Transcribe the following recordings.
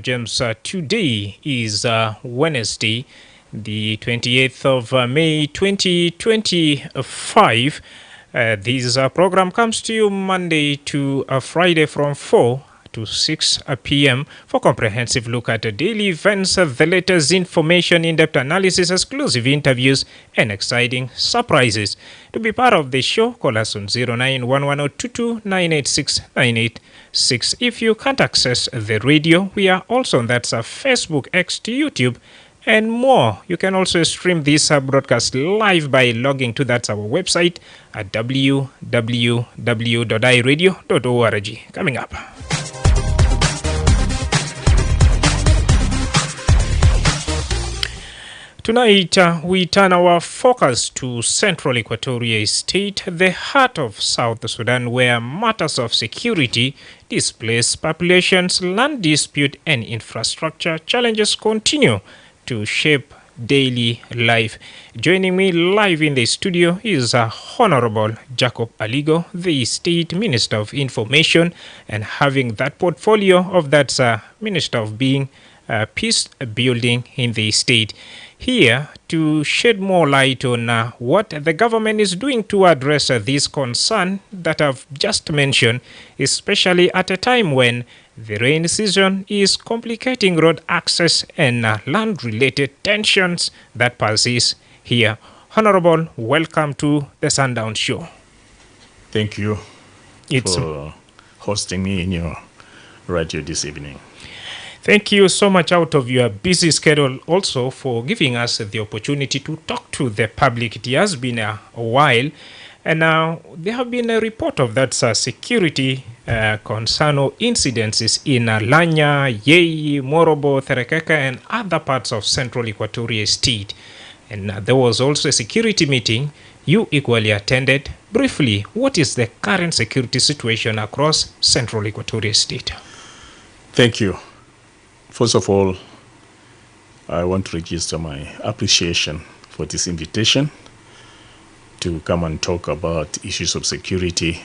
James, today is Wednesday, the 28th of May 2025. This program comes to you Monday to Friday from 4 to 6 p.m. for comprehensive look at the daily events, the latest information, in-depth analysis, exclusive interviews, and exciting surprises. To be part of the show, call us on 0911-22986-986. If you can't access the radio, we are also on Facebook, X to YouTube, and more. You can also stream this broadcast live by logging to our website at www.iradio.org. Coming up. Tonight, we turn our focus to Central Equatoria State, the heart of South Sudan, where matters of security, displaced populations, land dispute, and infrastructure challenges continue to shape daily life. Joining me live in the studio is Honorable Jacob Aligo, the State Minister of Information, and having that portfolio of that Minister of Being peace building in the state. Here to shed more light on what the government is doing to address this concern that I've just mentioned, especially at a time when the rain season is complicating road access and land-related tensions that persist here. Honorable, welcome to the Sundown Show. Thank you for hosting me in your radio this evening. Thank you so much out of your busy schedule also for giving us the opportunity to talk to the public. It has been a while, and now there have been a report of that security concern or incidences in Lanya, Yei, Morobo, Terekeka, and other parts of Central Equatoria State. And there was also a security meeting you equally attended. Briefly, what is the current security situation across Central Equatoria State? Thank you. First of all, I want to register my appreciation for this invitation to come and talk about issues of security,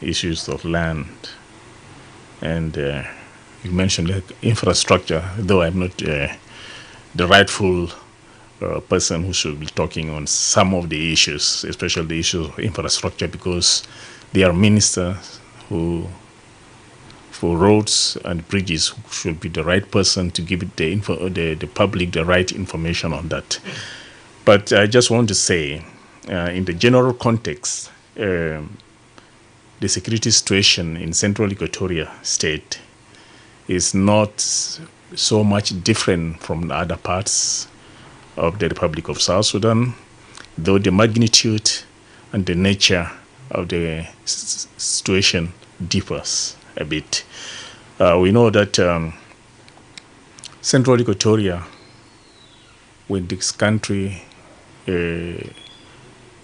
issues of land, and you mentioned infrastructure, though I'm not the rightful person who should be talking on some of the issues, especially the issue of infrastructure, because they are ministers who for roads and bridges should be the right person to give it the public the right information on that. But I just want to say, in the general context, the security situation in Central Equatoria State is not so much different from the other parts of the Republic of South Sudan, though the magnitude and the nature of the situation differs a bit. We know that Central Equatoria, when this country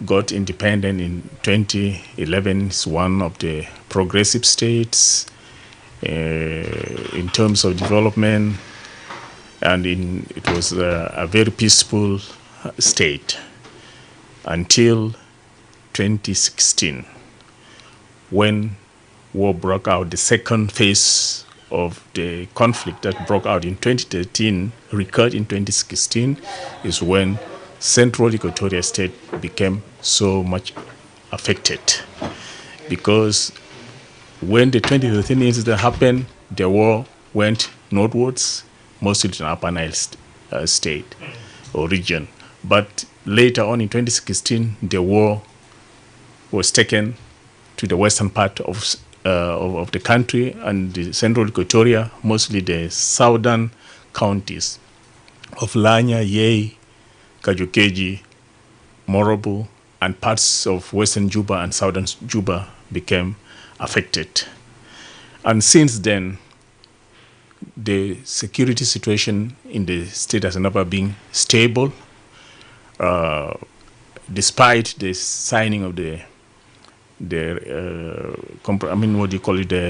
got independent in 2011, is one of the progressive states in terms of development, and it was a very peaceful state until 2016, when war broke out. The second phase of the conflict that broke out in 2013, recurred in 2016, is when Central Equatoria State became so much affected. Because when the 2013 incident happened, the war went northwards, mostly to the Upper Nile state or region. But later on in 2016, the war was taken to the western part of the country and the Central Equatoria, mostly the southern counties of Lanya, Yei, Kajukeji, Morobo, and parts of western Juba and southern Juba became affected. And since then, the security situation in the state has never been stable, despite the signing of the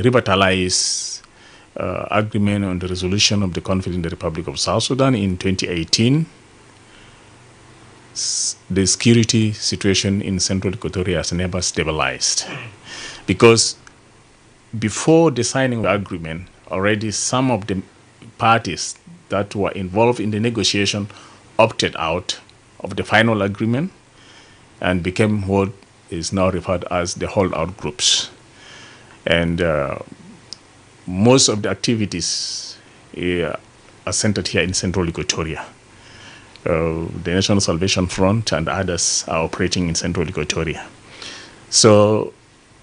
revitalized agreement on the resolution of the conflict in the Republic of South Sudan in 2018. The security situation in Central Equatoria has never stabilized, because before the signing of the agreement already some of the parties that were involved in the negotiation opted out of the final agreement and became what is now referred as the holdout groups. And most of the activities are centered here in central Equatoria. The National Salvation Front and others are operating in central Equatoria. So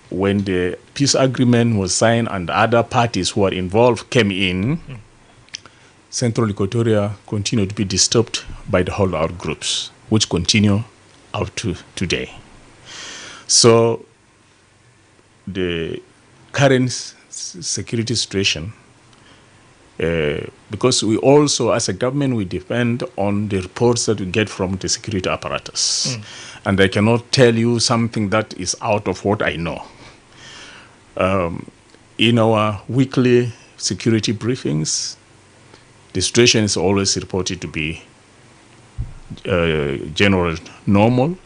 when the peace agreement was signed and other parties who are involved came in, central Equatoria continued to be disturbed by the holdout groups, which continue up to today. So the current security situation, because we also, as a government, we depend on the reports that we get from the security apparatus. And I cannot tell you something that is out of what I know. In our weekly security briefings, the situation is always reported to be general normal,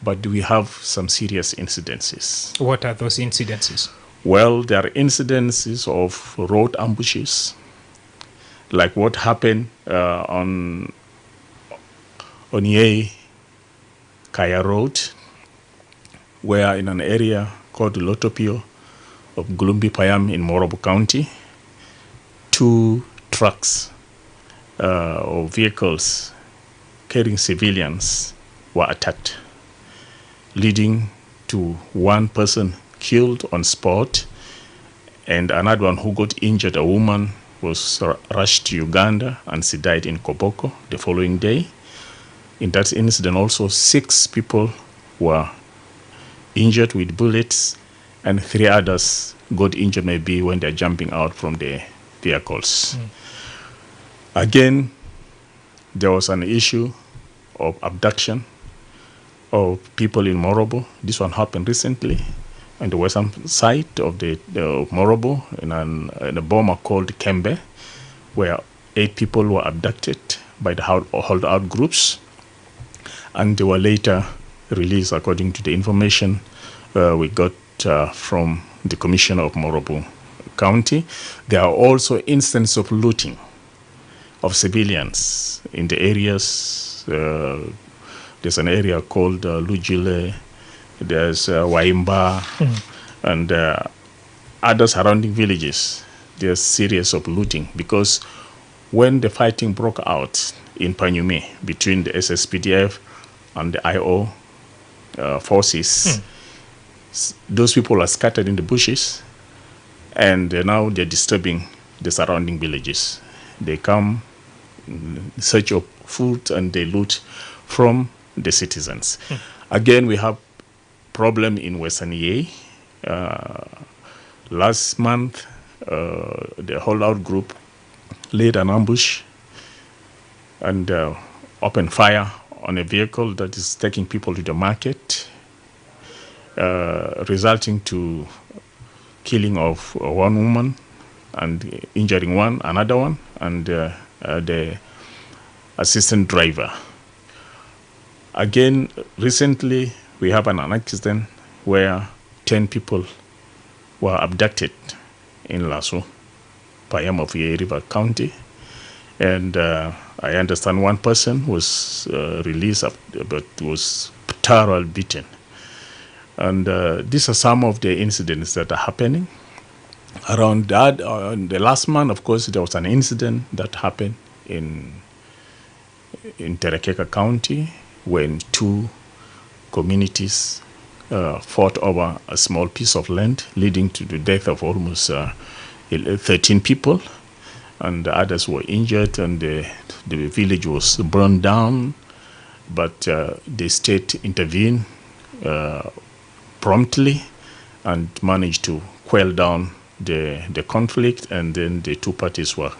but we have some serious incidences. What are those incidences? Well, there are incidences of road ambushes, like what happened on Onyei Kaya Road, where in an area called Lotopio of Gulumbi Payam in Morobo County, 2 trucks or vehicles carrying civilians were attacked, leading to 1 person killed on spot and another one who got injured. A woman was rushed to Uganda and she died in Koboko the following day. In that incident also 6 people were injured with bullets and 3 others got injured maybe when they're jumping out from the vehicles. Again, there was an issue of abduction of people in Morobo. This one happened recently on the western side of the Morobo in a boma called Kembe, where 8 people were abducted by the holdout groups, and they were later released according to the information we got from the Commissioner of Morobo County. There are also instances of looting of civilians in the areas. There's an area called Lujile, there's Waimba, and other surrounding villages. There's series of looting because when the fighting broke out in Panyume between the SSPDF and the IO forces, those people are scattered in the bushes, and now they're disturbing the surrounding villages. They come in search of food and they loot from the citizens. Again, we have problem in Western Yei. Last month, the holdout group laid an ambush and opened fire on a vehicle that is taking people to the market, resulting to killing of 1 woman and injuring another one, and the assistant driver. Again, recently we have an accident where 10 people were abducted in Lasso, Payam of Yei River County, and I understand 1 person was released but was thoroughly beaten. And these are some of the incidents that are happening. Around that, the last month, of course, there was an incident that happened in Terekeka County when 2 communities fought over a small piece of land, leading to the death of almost 13 people, and the others were injured, and the village was burned down. But the state intervened promptly and managed to quell down the conflict, and then the 2 parties were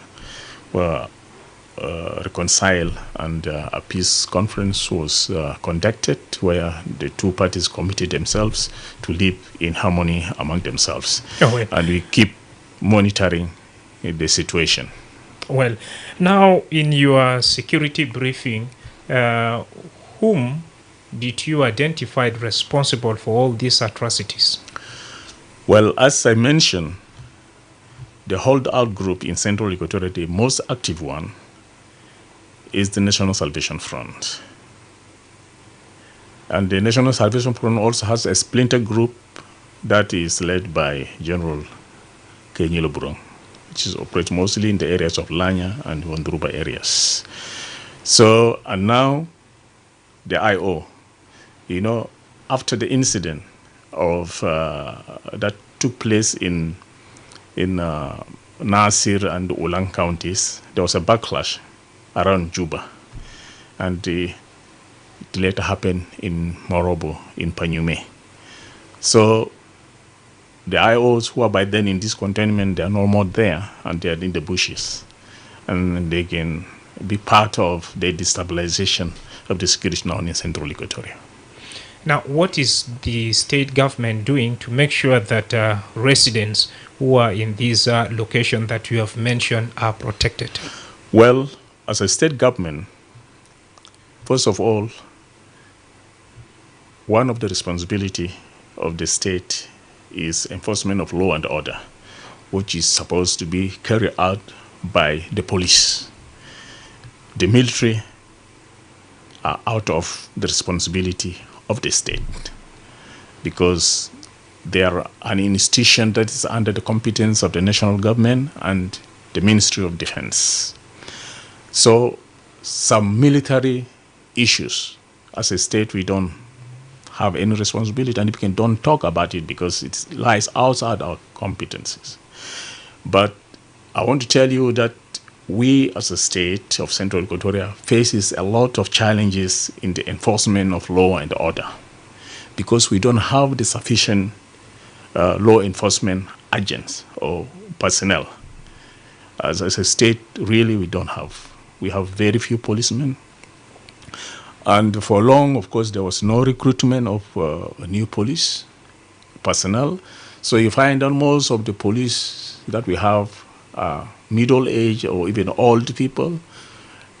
reconciled, and a peace conference was conducted where the 2 parties committed themselves to live in harmony among themselves. And we keep monitoring the situation. Well, now in your security briefing, whom did you identify responsible for all these atrocities? Well, as I mentioned, the holdout group in Central Equatoria, the most active one, is the National Salvation Front. And the National Salvation Front also has a splinter group that is led by General Kenyilo Burong, which is operates mostly in the areas of Lanya and Wandruba areas. So, and now the IO, after the incident of that took place in Nasir and Ulang counties, there was a backlash around Juba, and it later happened in Morobo, in Panyume. So the IOs who are by then in this containment, they are no more there, and they are in the bushes, and they can be part of the destabilization of the security now in Central Equatoria. Now, what is the state government doing to make sure that residents who are in these locations that you have mentioned are protected? Well, as a state government, first of all, one of the responsibility of the state is enforcement of law and order, which is supposed to be carried out by the police. The military are out of the responsibility of the state because they are an institution that is under the competence of the national government and the Ministry of Defense. So some military issues, as a state, we don't have any responsibility, and we don't talk about it because it lies outside our competencies. But I want to tell you that we as a state of Central Equatoria faces a lot of challenges in the enforcement of law and order because we don't have the sufficient law enforcement agents or personnel. As a state, really, we don't have. We have very few policemen. And for long, of course, there was no recruitment of new police personnel. So you find that most of the police that we have are middle-aged or even old people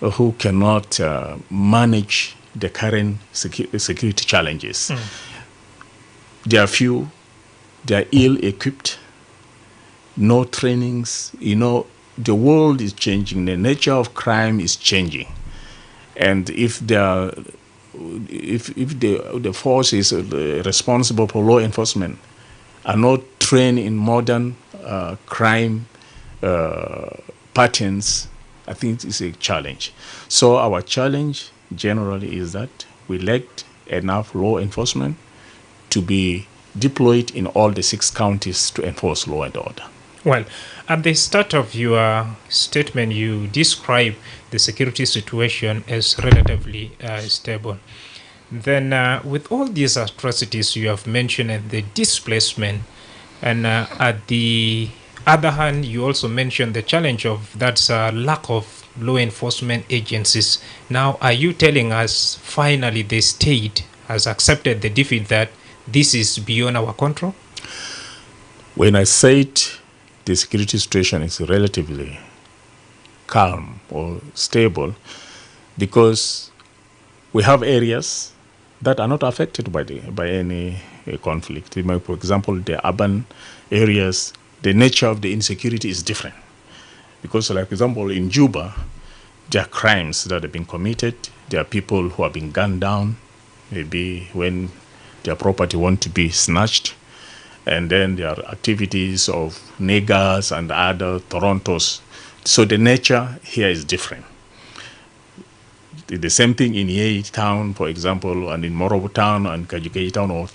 who cannot manage the current security challenges. They are few, they are ill-equipped, no trainings. The world is changing, the nature of crime is changing. And if the forces responsible for law enforcement are not trained in modern crime patterns, I think it's a challenge. So our challenge generally is that we lacked enough law enforcement to be deployed in all the 6 counties to enforce law and order. Well, at the start of your statement, you describe the security situation as relatively stable. Then with all these atrocities you have mentioned and the displacement, and at the other hand, you also mentioned the challenge of that lack of law enforcement agencies. Now, are you telling us finally the state has accepted the defeat that this is beyond our control? When I said the security situation is relatively calm or stable, because we have areas that are not affected by any conflict. For example, the urban areas, the nature of the insecurity is different. Because, like, for example, in Juba, there are crimes that have been committed. There are people who have been gunned down, maybe when their property want to be snatched. And then there are activities of niggers and other Torontos. So the nature here is different. The same thing in Yei town, for example, and in Morobo town and Kajukeji town, or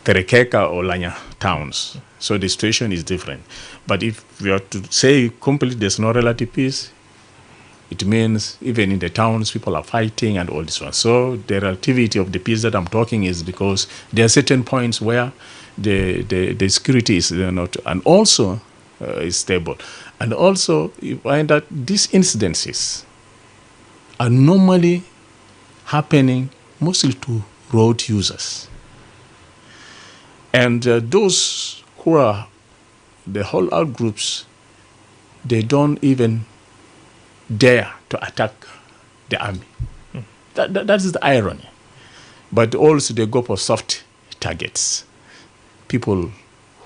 Terekeka or Lanya towns. So the situation is different. But if we are to say completely there's no relative peace, it means even in the towns people are fighting and all this one. So the relativity of the peace that I'm talking is because there are certain points where the security is not, and also is stable. And also you find that these incidences are normally happening mostly to road users. And those who are the holdout groups, they don't even dare to attack the army. That is the irony. But also they go for soft targets. People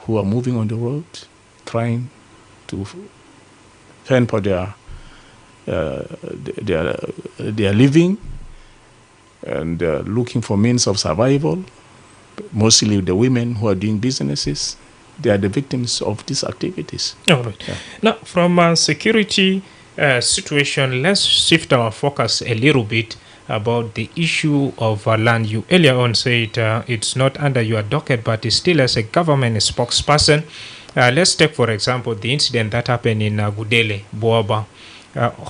who are moving on the road, trying to fend for their living and looking for means of survival. Mostly the women who are doing businesses, they are the victims of these activities. All right. Yeah. Now, from a security situation, let's shift our focus a little bit about the issue of land. You earlier on said it's not under your docket, but it's still as a government spokesperson. Let's take, for example, the incident that happened in Gudele, Boaba.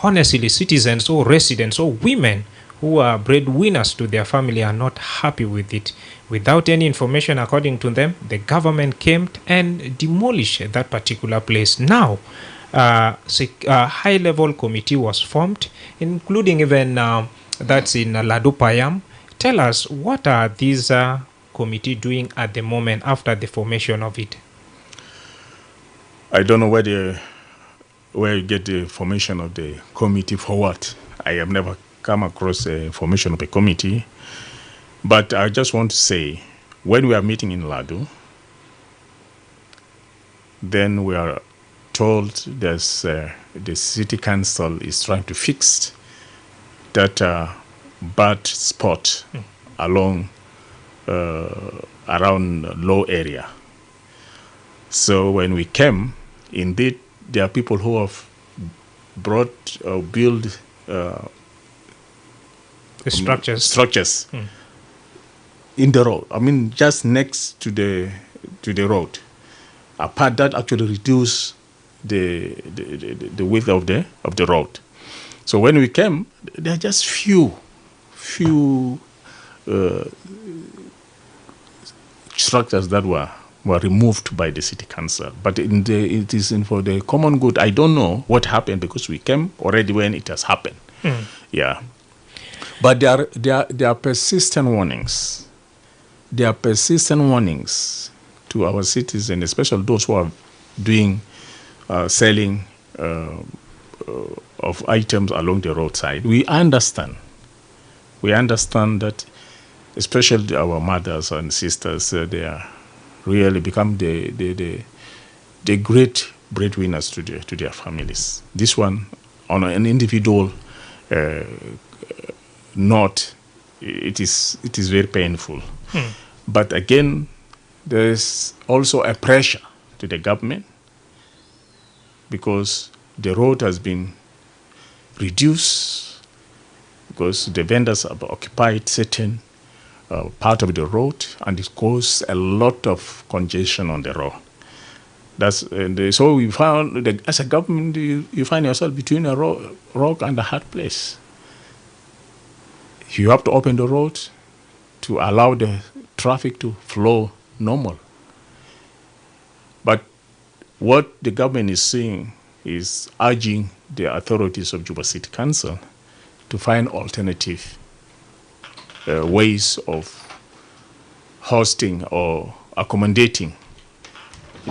Honestly, citizens or residents or women who are breadwinners to their family are not happy with it. Without any information, according to them, the government came and demolished that particular place. Now, a high-level committee was formed, including even that's in Ladupayam. Tell us, what are these committee doing at the moment after the formation of it? I don't know where you get the formation of the committee for what. I have never come across a formation of a committee. But I just want to say, when we are meeting in Ladu, then we are told there's the city council is trying to fix that bad spot along around low area. So when we came, indeed, there are people who have brought or built The structures. In the road. I mean, just next to the road. A part that actually reduce the width of the road. So when we came, there are just few structures that were removed by the city council. But it is for the common good. I don't know what happened because we came already when it has happened. Yeah. But there are persistent warnings. There are persistent warnings to our citizens, especially those who are doing selling of items along the roadside. We understand that, especially our mothers and sisters, they are really become the great breadwinners to their families. This one, on an individual note, it is very painful. But again, there is also a pressure to the government because the road has been reduced because the vendors have occupied certain part of the road, and it caused a lot of congestion on the road. So we found that as a government, you find yourself between a rock and a hard place. You have to open the road to allow the traffic to flow normal. But what the government is saying is urging the authorities of Juba City Council to find alternative ways of hosting or accommodating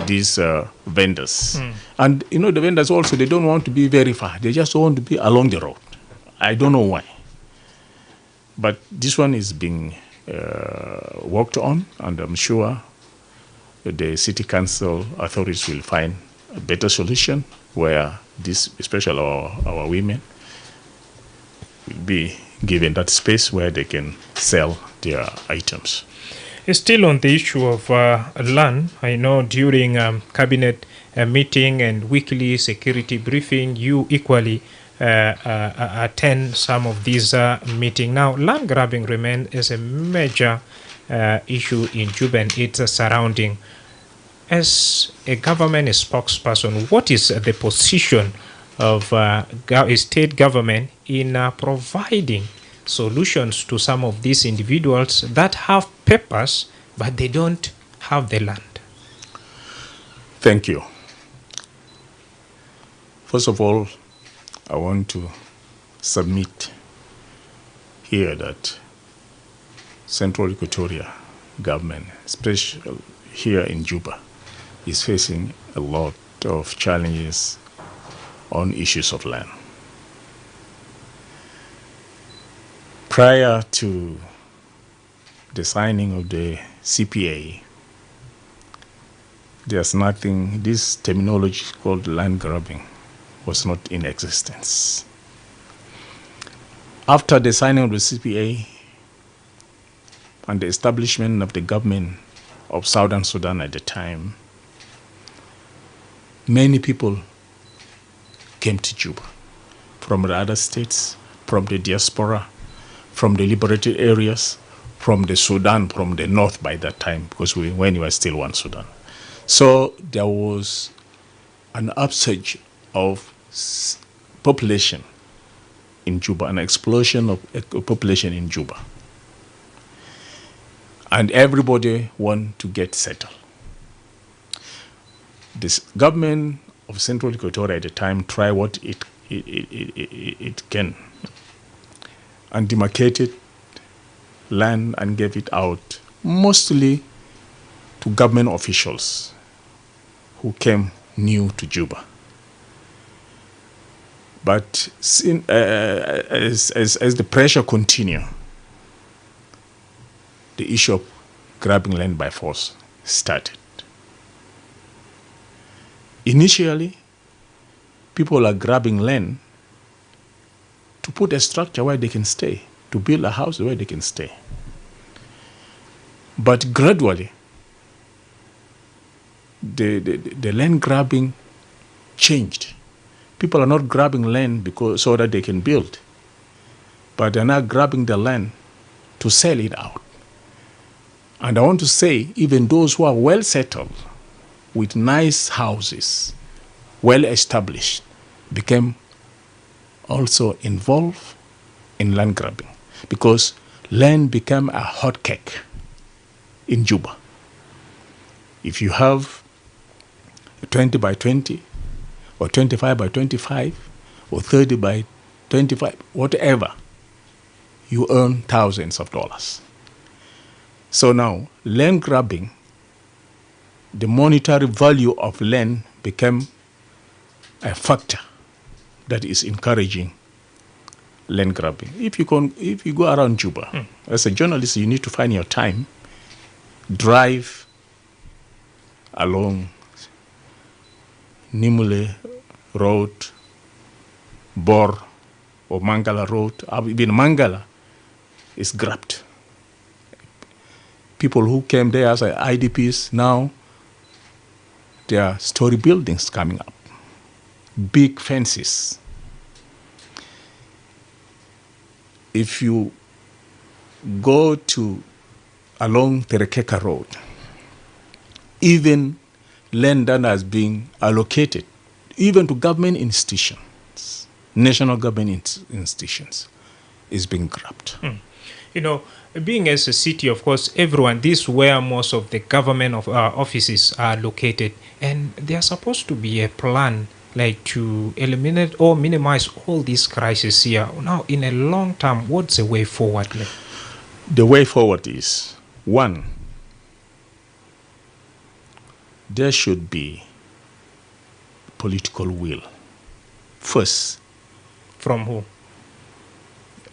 these vendors. And the vendors also, they don't want to be very far. They just want to be along the road. I don't know why. But this one is being worked on, and I'm sure the city council authorities will find a better solution where this, especially our women, will be given that space where they can sell their items. Still on the issue of land, I know during cabinet meeting and weekly security briefing, you equally attend some of these meetings. Now, land grabbing remains as a major issue in Juba and its surrounding. As a government spokesperson, what is the position of state government in providing solutions to some of these individuals that have papers but they don't have the land? Thank you. First of all, I want to submit here that Central Equatoria government, especially here in Juba, is facing a lot of challenges on issues of land. Prior to the signing of the CPA, there's nothing, this terminology called land grabbing was not in existence. After the signing of the CPA and the establishment of the government of Southern Sudan at the time, many people came to Juba from the other states, from the diaspora, from the liberated areas, from the Sudan, from the north by that time, because when we were still one Sudan. So there was an upsurge of population in Juba, an explosion of population in Juba. And everybody want to get settled. This government of Central Equatoria at the time tried what it can and demarcated land and gave it out mostly to government officials who came new to Juba. But as the pressure continued, the issue of grabbing land by force started. Initially, people are grabbing land to put a structure where they can stay, to build a house where they can stay. But gradually, the land grabbing changed. People are not grabbing land so that they can build, but they're now grabbing the land to sell it out. And I want to say, even those who are well settled, with nice houses, well established, became also involved in land grabbing, because land became a hot cake in Juba. If you have 20 by 20, or 25 by 25, or 30 by 25, whatever, you earn thousands of dollars. So now, land grabbing, the monetary value of land became a factor that is encouraging land grabbing. If you go around Juba, as a journalist, you need to find your time, drive along Nimule Road, Bor, or Mangala Road. Even Mangala is grabbed. People who came there as IDPs, now there are story buildings coming up, big fences. If you go along Terekeka Road, even land that has been allocated, even to government institutions, national government institutions, is being grabbed. You know, being as a city, of course, everyone, this is where most of the government offices are located, and there's supposed to be a plan like to eliminate or minimize all these crises here. Now, in a long term, what's the way forward? The way forward is, one, there should be political will. First. From who?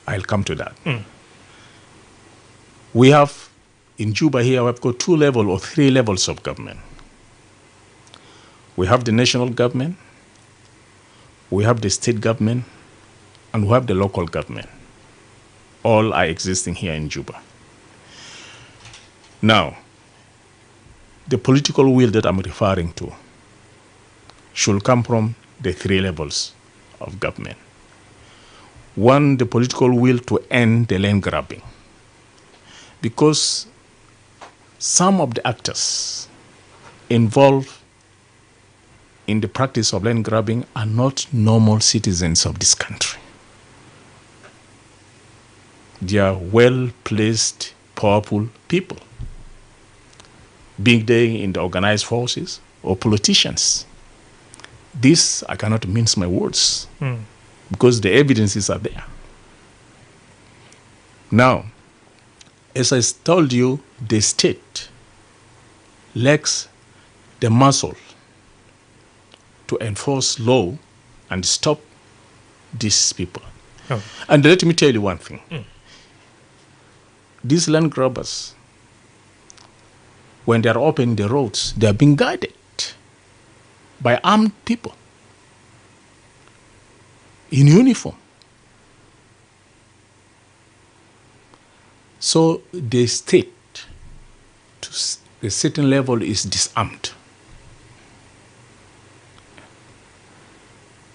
I'll come to that. We have, in Juba here, we've got 2 levels or 3 levels of government. We have the national government, we have the state government, and we have the local government. All are existing here in Juba. Now, the political will that I'm referring to should come from the 3 levels of government. One, the political will to end the land grabbing. Because some of the actors involved in the practice of land grabbing are not normal citizens of this country. They are well-placed, powerful people, being they in the organized forces or politicians. This, I cannot mince my words, because the evidences are there. Now, as I told you, the state lacks the muscle to enforce law and stop these people. And let me tell you one thing. These land grabbers, when they are opening the roads, they are being guided by armed people in uniform. So the state, to a certain level, is disarmed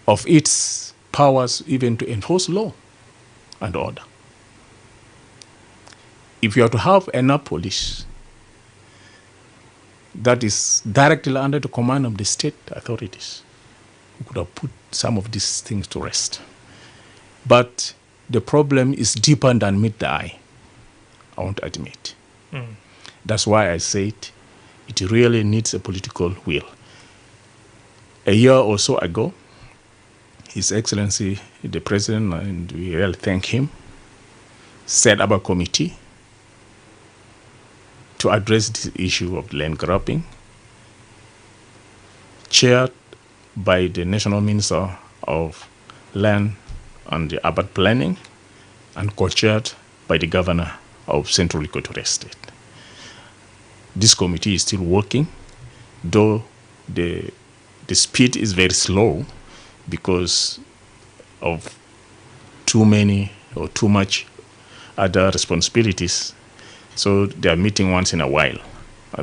of its powers even to enforce law and order. If you are to have enough police that is directly under the command of the state authorities, we could have put some of these things to rest. But the problem is deeper than meet the eye, I want to admit. That's why I said it really needs a political will. A year or so ago, His Excellency, the President, and we really thank him, set up a committee to address this issue of land grabbing, chaired by the National Minister of Land and Urban Planning, and co-chaired by the Governor of Central Equatorial State. This committee is still working, though the speed is very slow because of too many or too much other responsibilities. So they are meeting once in a while.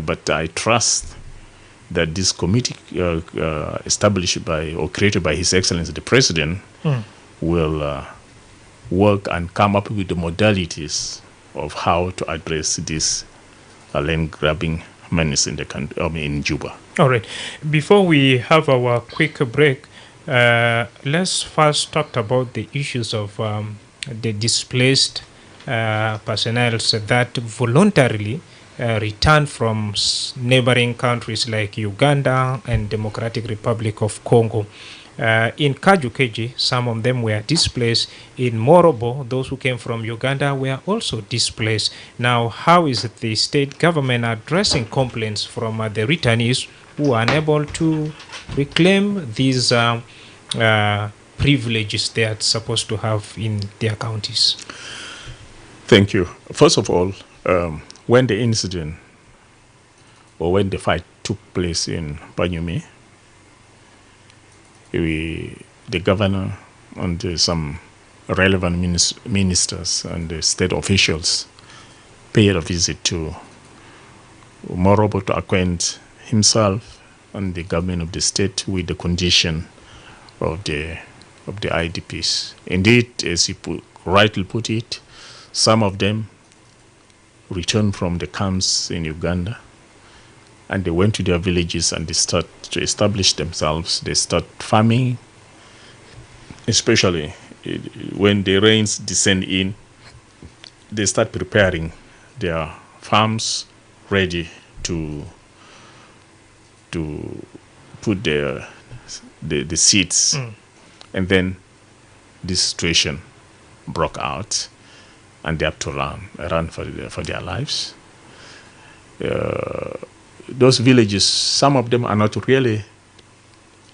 But I trust that this committee established by or created by His Excellency the President will work and come up with the modalities of how to address this land grabbing menace in the country, in Juba. All right. Before we have our quick break, let's first talk about the issues of the displaced personnel that voluntarily return from neighboring countries like Uganda and Democratic Republic of Congo. In Kajukeji, some of them were displaced. In Morobo, those who came from Uganda were also displaced. Now, how is the state government addressing complaints from the returnees who are unable to reclaim these privileges they are supposed to have in their counties? Thank you. First of all, when the incident or when the fight took place in Banyume, the governor and some relevant ministers and state officials paid a visit to Morobo to acquaint himself and the government of the state with the condition of the IDPs. Indeed, as he rightly put it, some of them returned from the camps in Uganda, and they went to their villages and they start to establish themselves. They start farming, especially when the rains descend in. They start preparing their farms ready to put the seeds. And then this situation broke out, and they have to run for their lives. Those villages, some of them are not really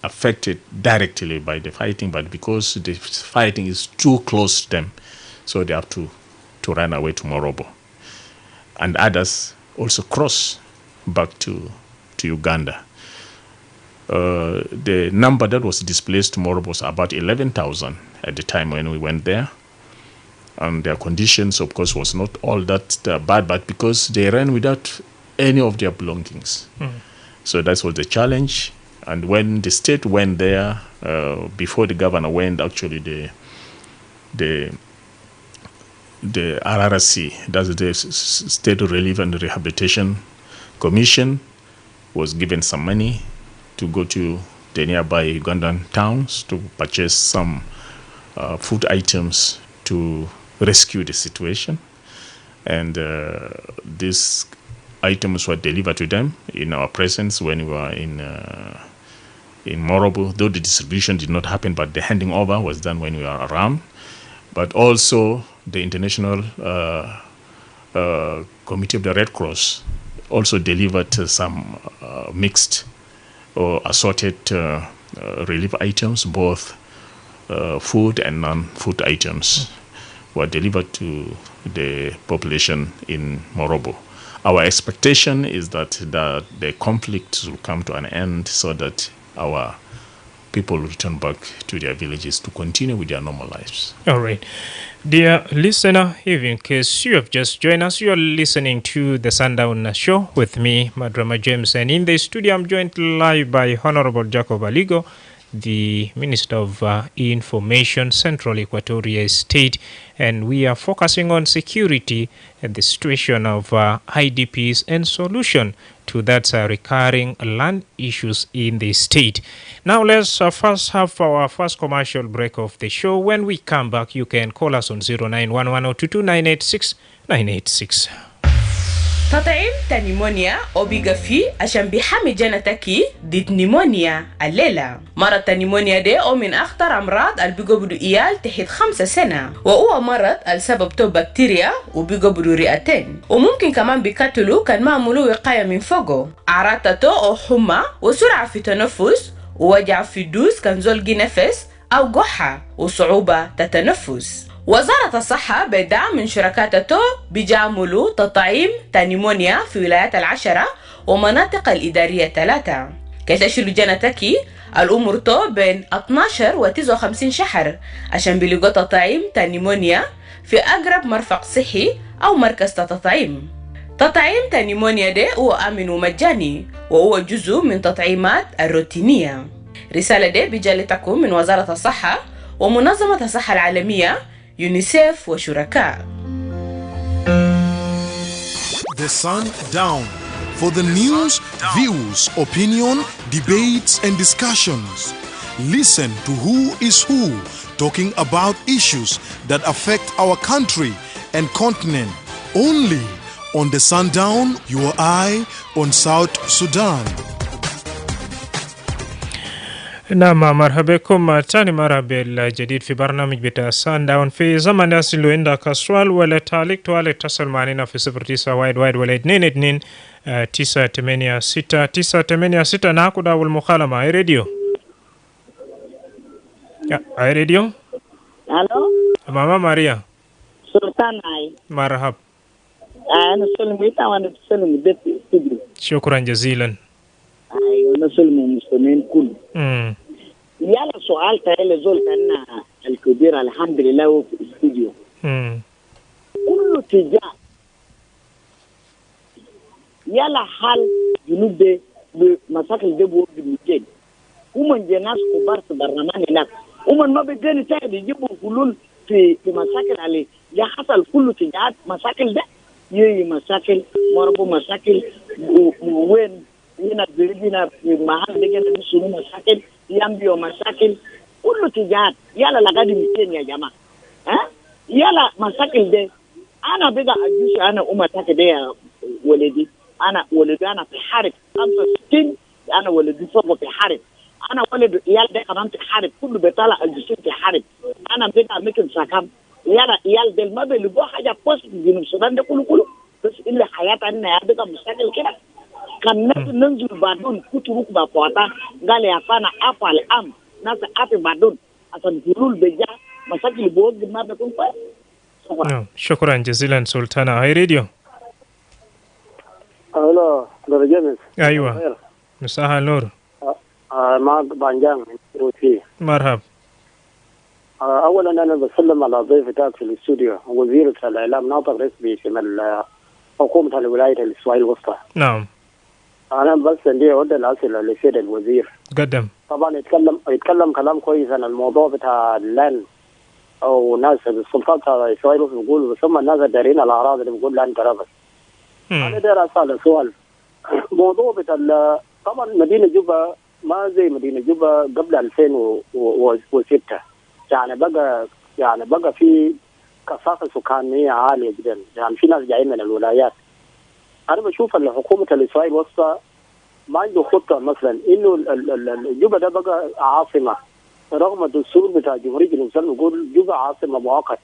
affected directly by the fighting, but because the fighting is too close to them, so they have to run away to Morobo. And others also cross back to Uganda. The number that was displaced to Morobo was about 11,000 at the time when we went there. And their conditions, of course, was not all that bad, but because they ran without any of their belongings. So that was the challenge. And when the state went there, before the governor went, actually the RRC, that's the State Relief and Rehabilitation Commission, was given some money to go to the nearby Ugandan towns to purchase some food items to rescue the situation. And these items were delivered to them in our presence when we were in Morobo, though the distribution did not happen, but the handing over was done when we were around. But also the International Committee of the Red Cross also delivered some mixed or assorted relief items, both food and non-food items were delivered to the population in Morobo. Our expectation is that the conflict will come to an end so that our people return back to their villages to continue with their normal lives. All right. Dear listener, if in case you have just joined us, you are listening to the Sundown Show with me, Madrama James, and in the studio I'm joined live by Honorable Jacob Aligo, the Minister of Information, Central Equatoria State, and we are focusing on security and the situation of IDPs and solution to that recurring land issues in the state. Now let's first have our first commercial break of the show. When we come back, you can call us on 0911022986. تطعيم تنيمونيا أوبيغا في عشان بيحمي جنتكي ضد نيمونيا الليلة. مرض تنيمونيا دي أو من أخطر أمراض اللي بيقبضوا إيال تحت 5 سنة، وهو مرض السبب تو بكتيريا وبيقبضوا رئتين، وممكن كمان بيقتلوا كان ما عملوا وقاية من فوقه. أعراض تاتو أو حمى وسرعة في التنفس ووجع في الدوس كان زولقي نفس أو قحة وصعوبة تتنفس. وزارة الصحة بدعم من شركات بيجعملوا تطعيم تنيمونيا في ولايات 10 ومناطق الإدارية 3. كي تشيلوا جنتكي الأمور بين 12 و 59 شهر عشان بيلقوا تطعيم تنيمونيا في أقرب مرفق صحي أو مركز تطعيم. تطعيم تنيمونيا ده هو آمن ومجاني وهو جزء من تطعيمات الروتينية. رسالة ده بيجالتكم من وزارة الصحة ومنظمة الصحة العالمية يونيسيف وشركاء. The Sundown for the news, views, opinion, debates and discussions. Listen to who is who talking about issues that affect our country and continent. Only on the Sundown, your eye on South Sudan. نعم، مرحبا بكم تاني مرة بالجديد في برنامج بتاع سانداون. في زمن ناس اللي عندك سؤال ولا تعليق اتصل معنا في 09 واحد واحد ولا 22 986 986. ناخد أول مكالمة. أي راديو أي راديو. الو ماما ماريا سلطان. اي مرحب. انا سلميتا وانا بسلم بدت استوديو. شكرا جزيلا. ايوه انا سلم المسلمين كله. يلا سؤال تاني زول كان الكبير الحمد لله في الاستوديو. كله تجاه يلا حال جنوب ده بمساكل ده بوقت ميتين ومن جناس كبار في برلمان هناك ومن ما بيجاني تاني يجيبوا حلول في مساكل عليه يا حصل كله تجاه مساكل ده يي مساكل مربو مساكل وين هنا بيجينا في محل بيجينا بيسونو مساكل يامبيو مساكل كله تجاه يلا لغادي ميتين يا جماعة. ها يلا مساكل ده أنا بقى أجوش أنا أمتك ده يا ولدي. أنا ولدي أنا في حرب 65. أنا ولدي فوق في حرب. أنا ولد يال ده كمان في حرب كله بيطلع الجسم في حرب. أنا بقى ممكن سكام يلا يال ده ما بيلقوا حاجة بس في جنوب السودان ده كله بس إلا حياتنا يا بقى مشاكل كده. كان ننزل بعدون كتروك بفوتا قال يا فانا أفعل ناس أفعل بعدون عشان حلول بجا مشاكل بوجد ما بيكون فيه. شكرا جزيلا سلطانة. هاي راديو. الو درجة. ايوه مساء النور. معك بانجان روتي. مرحب. اولا انا بسلم على ضيفتك في الاستوديو وزير الاعلام ناطق رسمي في حكومة الولاية الاسرائيل الوسطى. نعم. انا بس عندي عدة الاسئله لسيد الوزير. قدم. طبعا يتكلم كلام كويس عن الموضوع بتاع اللان او ناس السلطات اسرائيل بيقولوا ثم الناس دارين الاعراض اللي بيقول لان ترابس. انا داير اسال سؤال موضوع بتاع طبعا مدينه جوبا ما زي مدينه جوبا قبل 2006 يعني بقى في كثافه سكانيه عاليه جدا يعني في ناس جايين من الولايات. انا بشوف ان حكومه الاسرائيل الوسطى ما عنده خطه مثلا انه جوبا ده بقى عاصمه رغم الدستور بتاع جمهوريه جنوب السودان بيقول جوبا عاصمه مؤقت.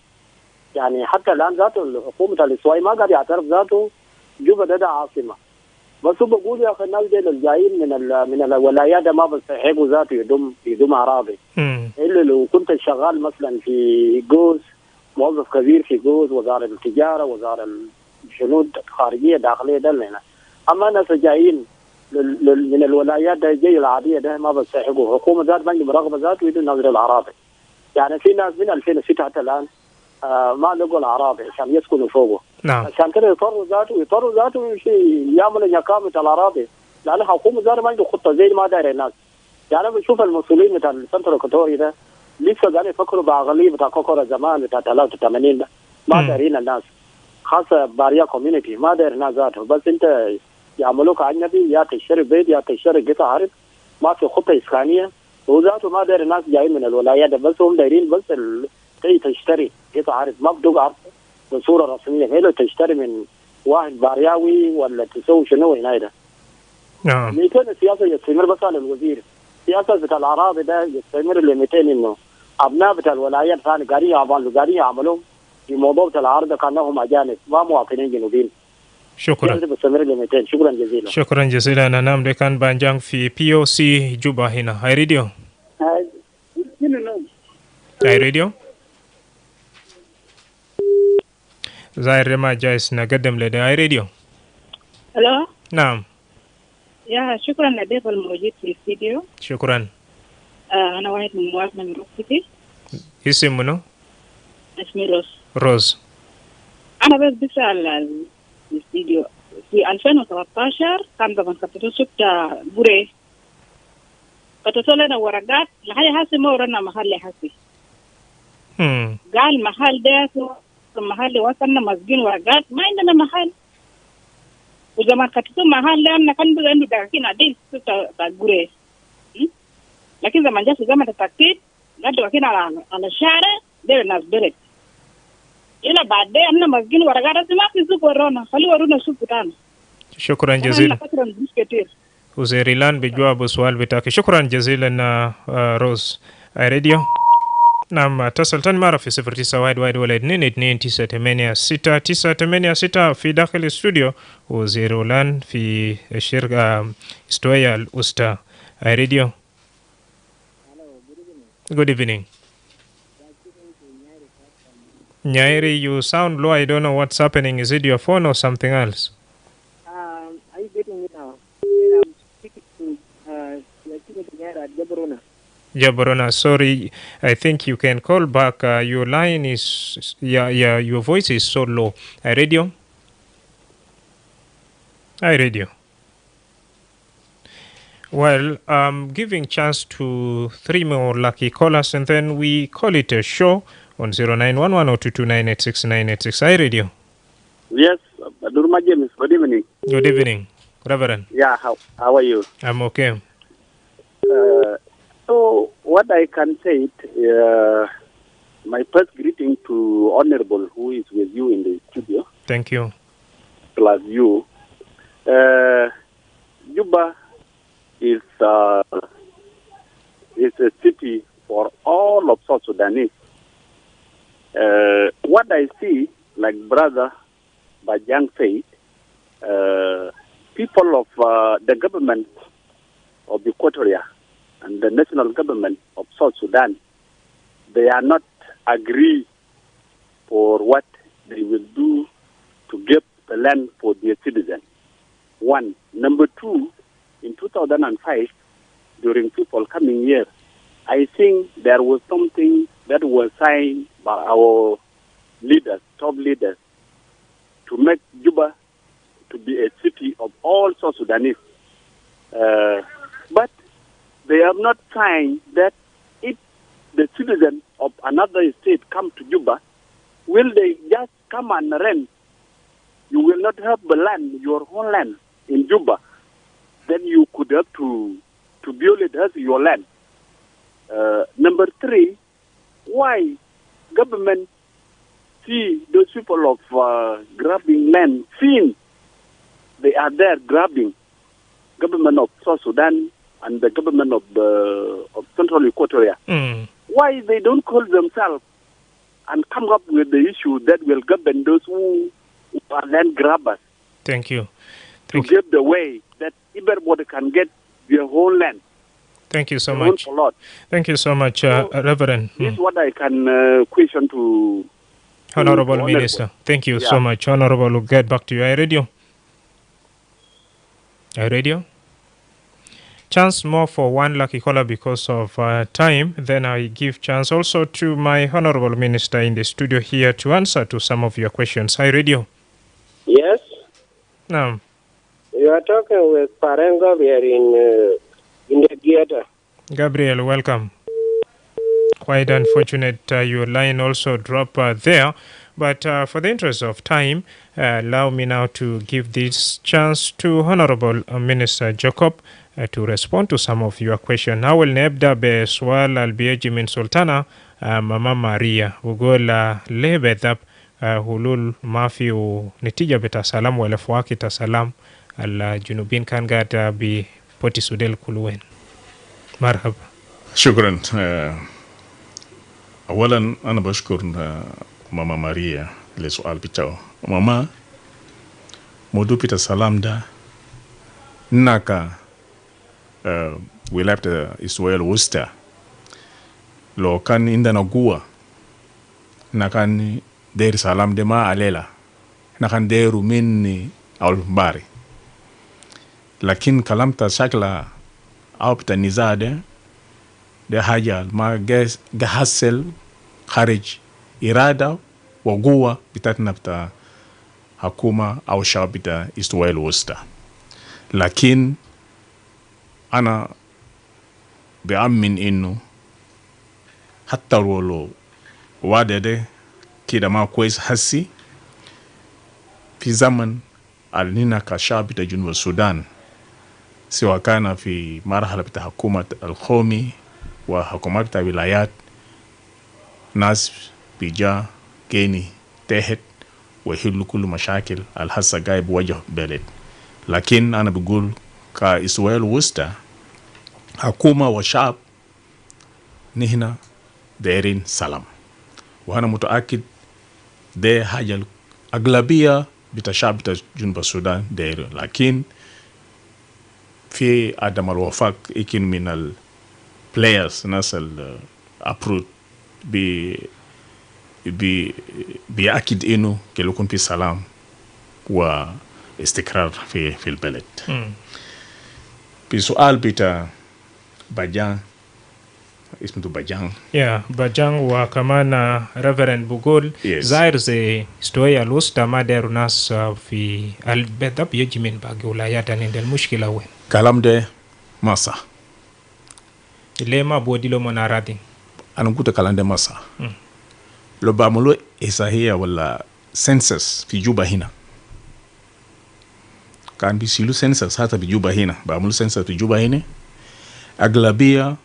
يعني حتى الان ذاته حكومه الاسرائيل ما قاعد يعترف ذاته جوبا ده عاصمه. بس هو بقول يا اخي الناس دي الجايين من الولايات ما بيستحقوا ذاته يدوم اراضي. الا لو كنت شغال مثلا في جوز موظف كبير في جوز وزاره التجاره وزاره الجنود الخارجيه داخليه ده هنا. اما الناس جايين من الولايات ده زي العاديه ده ما بتسحقوا حكومه ذات بنك مراقبه ذات ويدوا نظر الاراضي. يعني في ناس من 2006 حتى الان ما لقوا الاراضي عشان يسكنوا فوقه. نعم. عشان كده يضطروا ذاته يعملوا نقابه الاراضي لان الحكومه ذاتها ما عنده خطه زي ما داير الناس. يعني انا بشوف المسؤولين بتاع السنتر الكوتوري ده لسه قاعدين يفكروا بعقليه بتاع كوكورا زمان بتاع 83 ده ما دايرين الناس خاصه باريا كوميونتي ما داير الناس ذاته بس انت يعملوك اجنبي يا تشتري بيت يا تشتري قطع عرض ما في خطه اسكانيه وذاته ما داير الناس جايين من الولايات بس هم دايرين بس تشتري قطع عرض ما بدو عرض بصوره رسميه هي لو تشتري من واحد بارياوي ولا تسوي شنو هنا ده. نعم. 200 السياسه يستمر بس على الوزير السياسه بتاع الاراضي ده يستمر ل 200 انه ابناء بتاع الولايات ثاني قاعدين يعملوا في موضوع بتاع العرض كانهم اجانب ما مواطنين جنوبيين. شكرا. بستمر ل 200 شكرا جزيلا. شكرا جزيلا. أنا نام دكان بانجان في POC جوبا هنا. هاي راديو. هاي راديو. زاير ما جايز نقدم لدى هاي راديو. الو. نعم. يا شكرا لضيف الموجود في الاستديو. شكرا. انا واحد من مواطنة من روكسيتي. اسم منو؟ اسمي روز. انا بس بسأل الاستديو في 2013 كان زمان كتبت شفت بوري كتبت لنا ورقات لحد هسه ما ورانا محل هسه. قال محل ده محل وصلنا مسجين ورقات ما عندنا محل. وزمان كتبت محل لأن كان بيقولوا داكين عدين تقولي لكن زمان جاء في زمن التأكيد قالوا داكين على الشارع ده الناس برد إلى بعدين أنا مسجين ورقات ما في سوق ورانا خلي ورونا سوق تاني. شكرا جزيلا. وزيريلان بجواب سؤال بتاعك. شكرا جزيلا روز. راديو. نعم اتصل تاني مرة في 0912 في داخل الاستوديو وزيرولان في الشركة استوية الأستا. راديو. Good evening. Nyairi, you sound low. I don't know what's happening. Is it your phone or something else? Are you getting me now? I'm speaking to Jabrona. Jabrona, sorry. I think you can call back. Your line is, your voice is so low. Radio? Hi, radio. Well, giving chance to 3 more lucky callers, and then we call it a show on 0911-022-986-986. Hi, radio. Yes, Durma James, good evening. Good evening, Reverend. Yeah, how are you? I'm okay. So, what I can say, my first greeting to Honorable who is with you in the studio. Thank you. Plus you. Juba is a city for all of South Sudanese. What I see, like Brother Bajang said, people of the government of Equatoria and the national government of South Sudan, they are not agree for what they will do to give the land for their citizens. One. Number two, in 2005, during people coming here, I think there was something that was signed by our leaders, top leaders, to make Juba to be a city of all South Sudanese. But they have not signed that if the citizens of another state come to Juba, will they just come and rent? You will not have the land, your own land in Juba. Then you could have to build it as your land. Number three, why government see those people of grabbing land, since they are there grabbing, government of South Sudan and the government of Central Equatoria. Why they don't call themselves and come up with the issue that will govern those who are land grabbers? Thank you. To give the way that everybody can get their whole land. Thank you so much. Thank you so much, Reverend. This is what I can question to Honorable Minister. Thank you so much, Honorable. We'll get back to you. Radio. Radio. chance more for one lucky caller because of time. Then I give chance also to my honorable minister in the studio here to answer to some of your questions. Hi, Radio. Yes. No. You are talking with Parengo here in the theater. Gabriel, welcome. Quite unfortunate your line also dropped there. But for the interest of time, allow me now to give this chance to Honorable Minister Jacob to respond to some of your questions. Now we'll نبدأ بسؤال البيجي من سلطانة ماما ماريا وقول ليه بذب hulul mafi ونتيجة بتا سلام ولفواكي تسلام الجنوبين كان قاعد ببوتي سوديل كلوين. مرحبا. شكرا. أولا أنا بشكر ماما ماريا لسؤال بتاعه. ماما موضوع بتا سلام ده ناكا ولاية إسرائيل وسطى لو كان عندنا قوة نكان دير سلام ده ما عليلا نكان ديرو مني أو باري لكن كلامتا شكلا أو بتا نزاع ده حاجة ما جهسل خارج إرادة وقوة بتاعتنا بتا حكومة أو شعب بتا إسرائيل وسطى. لكن أنا بأمن إنه حتى ولو وعد ده كده ما كويس حسي في زمن علينا كشعب بتا جنوب السودان سواء كان في مرحلة بتا حكومة القومي وحكومات بتا ولايات ناس بيجا كيني تحت ويحلوا كل مشاكل الحسا قايب وجه بلد. لكن أنا بقول كإسرائيل وسطى حكومة وشعب نحن دايرين سلام وأنا متأكد ده حاجة الأغلبية بتاع شعب بتاع جنوب السودان دايرين. لكن في عدم الوفاق يمكن من البلايرز ناس الأبرود بيأكد إنه كل يكون في سلام واستقرار في البلد. بسؤال بتاع بجان اسمه بجان. بجان وكمان ريفرند بقول زاير زي استوية الوسطى ما داروا ناس في البلد بيجي من باقي ولايات عند المشكلة وين. كلام ده ما صح. ليه ما بودي له مناراتي؟ أنا قلت كلام ده ما صح. لو بعملوا إحصائية ولا سنسس في جوبا هنا كان بيسيلوا سنسس حتى بجوبا هنا بعملوا سنسس في جوبا هنا أغلبية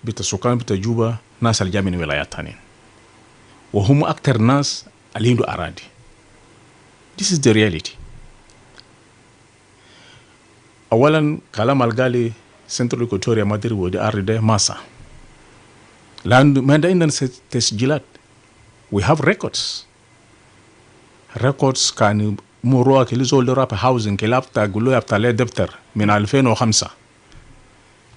بتسكان بتجوبا ناس اللي جاي من ولايات تانية وهم أكتر ناس اللي عندهم أراضي. This is the reality. أولا كلام القالي سنترال إكواتوريا ما أدري ودي أرض ما صح لأن ما عندنا تسجيلات. We have records كان مروا كل زول راب هاوزن كلابتا قولوا يبتا له دفتر من 2005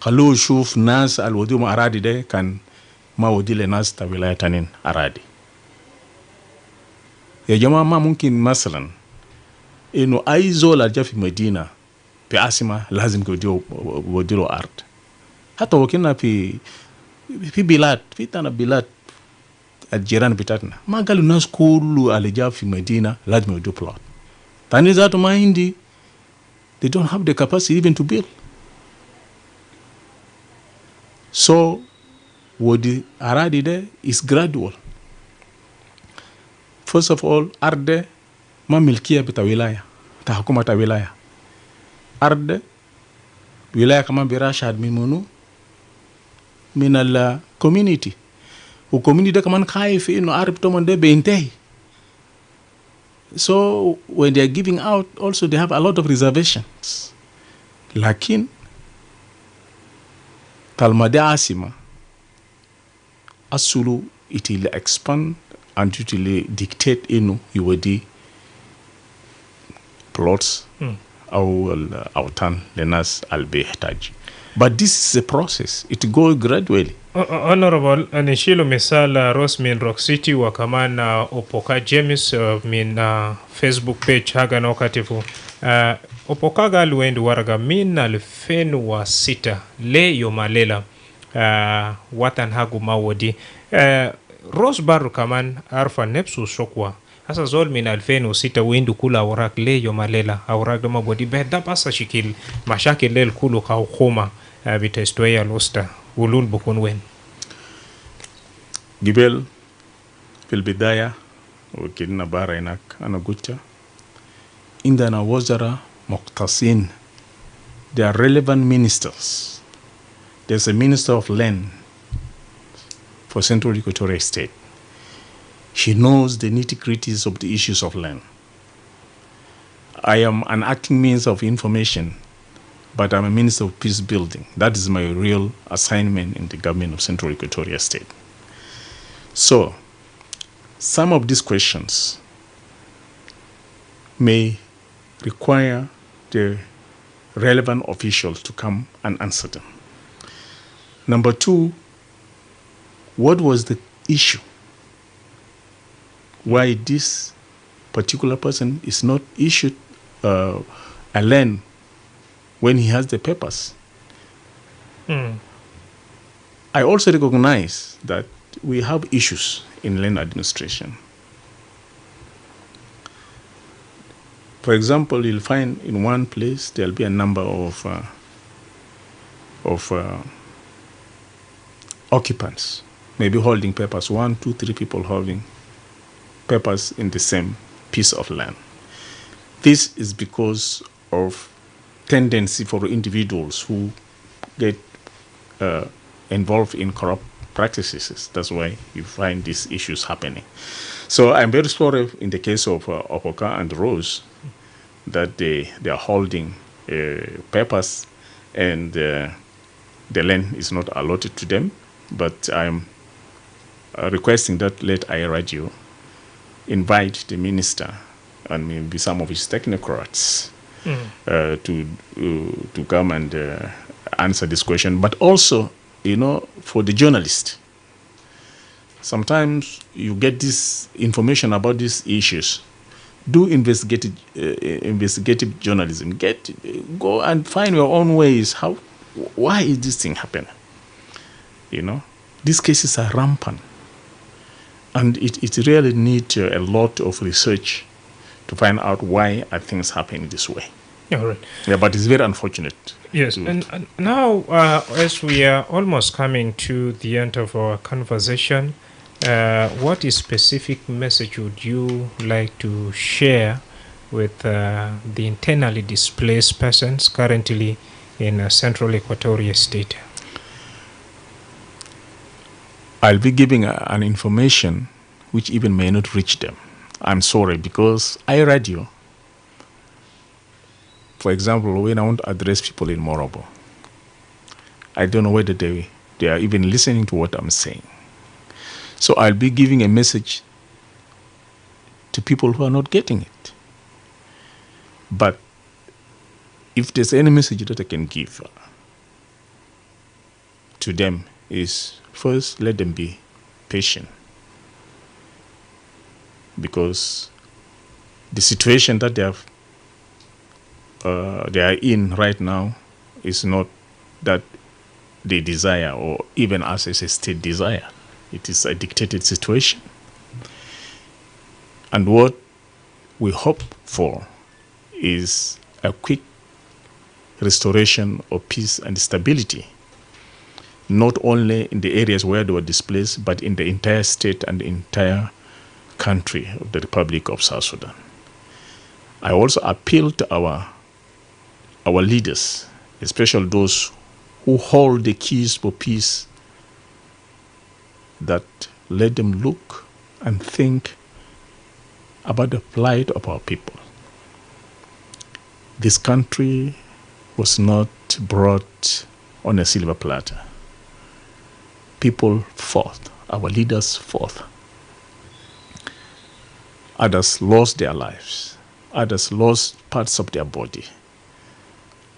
خلوه يشوف ناس الوديهم أراضي ده كان ما ودي لناس تا ولاية تانين أراضي. يا جماعة ما ممكن مثلا إنه أي زول أرجع في مدينة في عاصمة لازم وديله أرض. حتى وكنا في بلاد في تانا بلاد الجيران بتاعتنا ما قالوا الناس كله اللي جاب في مدينة لازم يدوا بلوت. تاني ذاته ما عندي they don't have the capacity even to build. So what the أراضي ده is gradual. First of all أرض ما ملكية بتاع ولاية بتاع حكومة ولاية. أرض ولاية كمان براشد من منو من ال community وcommunity ده كمان خايف إنه أرض بتوعهم ده بينتهي. So when they are giving out also they have a lot of reservations. لكن طالما دي عاصمة أصله it will expand and it will dictate إنه يودي plots أو الأوطان للناس اللي بيحتاج. But this is a process. It goes gradually. Honorable, nishilo misala Ross min Rock City wa kamana Opoka James min Facebook page haga na wakatifu opokaga luendu waraga min 2006 le yomalela watan hagu mawodi Rose Baru kaman arfa nepsu sokwa asa zol min 2006 wendu kula warak le yomalela awrak dama bodi behda pasa shikil mashakil lel kulu kaw khoma bitestoya losta ulul bukun wen Gibel fil bidaya وكنا بارا هناك أنا قلت عندنا وزراء مختصين. They are relevant ministers. There's a minister of land for Central Equatorial State. She knows the nitty-gritties of the issues of land. I am an acting means of information, but I'm a minister of peace building. That is my real assignment in the government of Central Equatorial State. So, some of these questions may require the relevant officials to come and answer them. Number two, what was the issue? Why this particular person is not issued a land when he has the papers? I also recognize that we have issues in land administration. For example, you'll find in one place there'll be a number of occupants, maybe holding papers, 1, 2, 3 people holding papers in the same piece of land. This is because of tendency for individuals who get involved in corrupt practices. That's why you find these issues happening. So I'm very sorry in the case of Opoka and Rose that they are holding papers and the land is not allotted to them. But I'm requesting that let iRadio invite the minister and maybe some of his technocrats to come and answer this question. But also, for the journalist, sometimes you get this information about these issues. Do investigative journalism. Go and find your own ways. Why is this thing happening? These cases are rampant, and it really needs a lot of research to find out why are things happening this way. All right. Yeah, but it's very unfortunate. Yes, and now as we are almost coming to the end of our conversation, what specific message would you like to share with the internally displaced persons currently in Central Equatorial State? I'll be giving an information which even may not reach them. I'm sorry, because iRadio, for example, when I want to address people in Morobo, I don't know whether they are even listening to what I'm saying. So I'll be giving a message to people who are not getting it. But if there's any message that I can give to them is, first, let them be patient. Because the situation that they are in right now is not that they desire, or even us as a state desire. It is a dictated situation. And what we hope for is a quick restoration of peace and stability, not only in the areas where they were displaced, but in the entire state and the entire country of the Republic of South Sudan. I also appeal to our leaders, especially those who hold the keys for peace, that let them look and think about the plight of our people. This country was not brought on a silver platter. People fought, our leaders fought. Others lost their lives. Others lost parts of their body.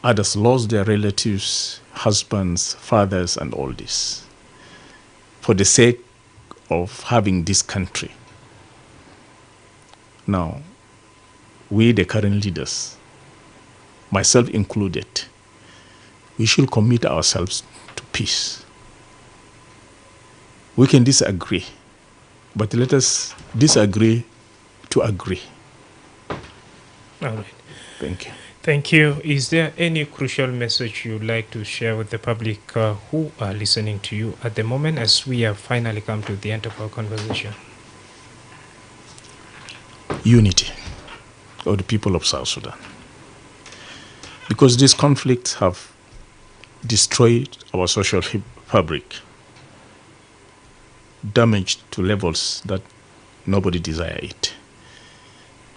Others lost their relatives, husbands, fathers, and all this, for the sake of having this country. Now, we, the current leaders, myself included, we should commit ourselves to peace. We can disagree, but let us disagree to agree. All right. Thank you. Thank you. Is there any crucial message you'd like to share with the public who are listening to you at the moment as we have finally come to the end of our conversation? Unity of the people of South Sudan. Because these conflicts have destroyed our social fabric, damaged to levels that nobody desires it.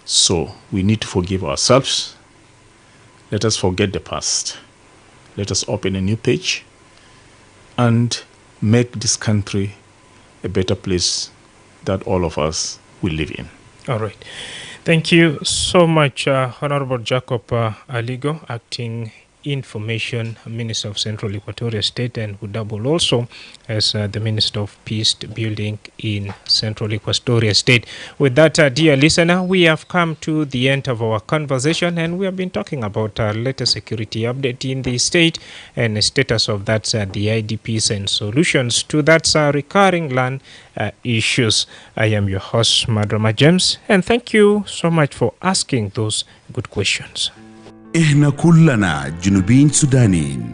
So we need to forgive ourselves. Let us forget the past. Let us open a new page and make this country a better place that all of us will live in. All right. Thank you so much, Honorable Jacob Aligo, Acting Information Minister of Central Equatoria State, and who double also as the Minister of Peace Building in Central Equatoria State. With that, dear listener, we have come to the end of our conversation, and we have been talking about latest security update in the state and the status of that, the IDPs and solutions to that recurring land issues. I am your host, Madrama James, and thank you so much for asking those good questions. إحنا كلنا جنوبيين سودانيين،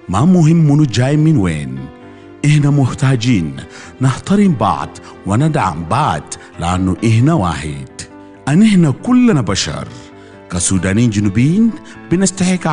ما مهم منو جاي من وين. إحنا محتاجين نحترم بعض وندعم بعض لأنه إحنا واحد. إحنا كلنا بشر كسودانيين جنوبيين بنستحق